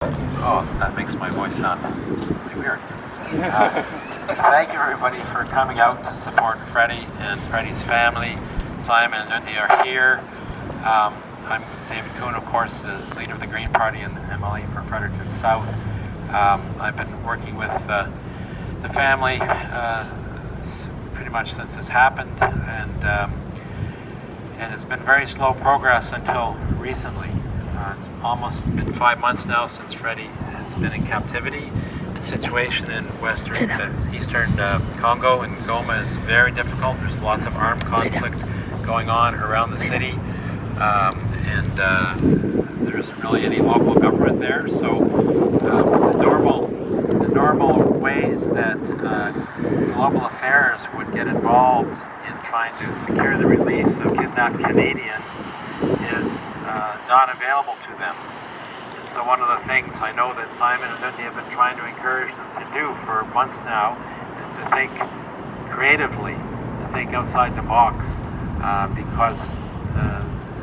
Oh, that makes my voice sound really weird. Thank you everybody for coming out to support Freddie and Freddie's family. Simon and Lindy are here. I'm David Coon, of course, the leader of the Green Party and the MLA for Fredericton South. I've been working with the family pretty much since this happened, and it's been very slow progress until recently. It's almost been 5 months now since Freddie has been in captivity. The situation in eastern Congo and Goma is very difficult. There's lots of armed conflict going on around the city, and there isn't really any local government there. So the normal ways that global affairs would get involved in trying to secure the release of kidnapped Canadians is not available to them. And so one of the things I know that Simon and Lindy have been trying to encourage them to do for months now is to think creatively, to think outside the box, because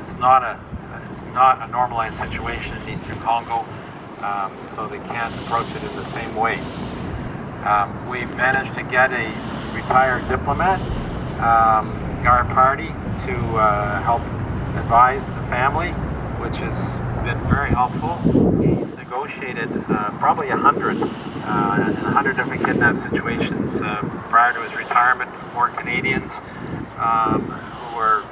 it's not a normalized situation in eastern Congo, so they can't approach it in the same way. We've managed to get a retired diplomat, our party, to help advise the family, which has been very helpful. He's negotiated probably 100 different kidnap situations prior to his retirement for Canadians who were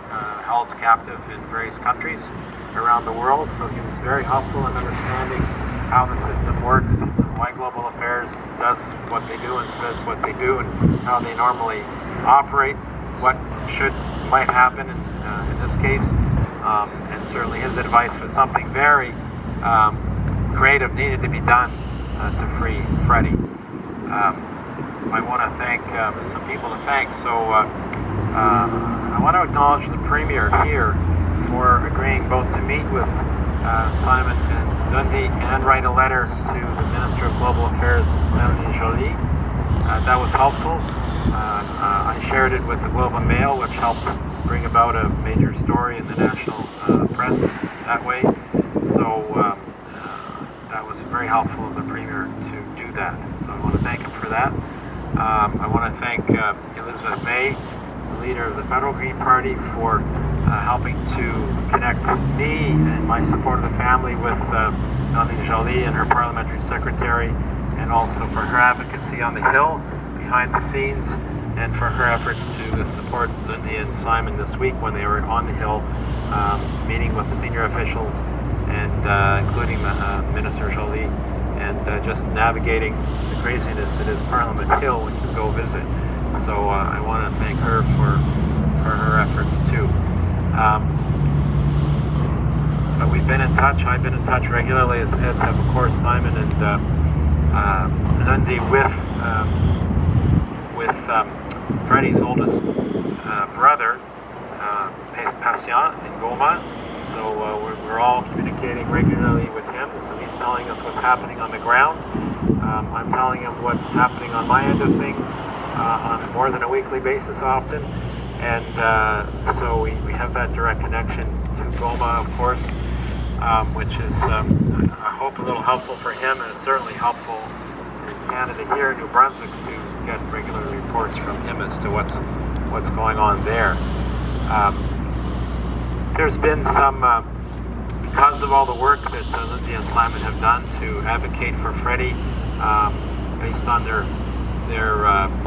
held captive in various countries around the world. So he was very helpful in understanding how the system works, why global affairs does what they do and says what they do, and how they normally operate, what might happen in this case. And certainly his advice was something very creative needed to be done to free Freddie. I want to thank some people to thank. So I want to acknowledge the Premier here for agreeing both to meet with Simon and Dundee and write a letter to the Minister of Global Affairs, Melanie Joly. That was helpful. I shared it with the Globe and Mail, which helped bring about a major story in the national press that way. So that was very helpful of the Premier to do that. So I want to thank him for that. I want to thank Elizabeth May, the leader of the Federal Green Party, for helping to connect me and my support of the family with Melanie Joly and her parliamentary secretary, and also for her advocacy on the Hill behind the scenes, and for her efforts to support Lindy and Simon this week when they were on the Hill, meeting with senior officials, and including Minister Joly, and just navigating the craziness that is Parliament Hill when you go visit. So I want to thank her for her efforts too. But we've been in touch. I've been in touch regularly, as have of course Simon and Lindy with Freddie's oldest brother, Patient in Goma. So we're all communicating regularly with him. So he's telling us what's happening on the ground. I'm telling him what's happening on my end of things on more than a weekly basis often. And so we have that direct connection to Goma, of course, which is, I hope, a little helpful for him, and it's certainly helpful in Canada here in New Brunswick to get regular reports from him as to what's going on there. There's been some, because of all the work that Lindy and Simon have done to advocate for Freddie, based on their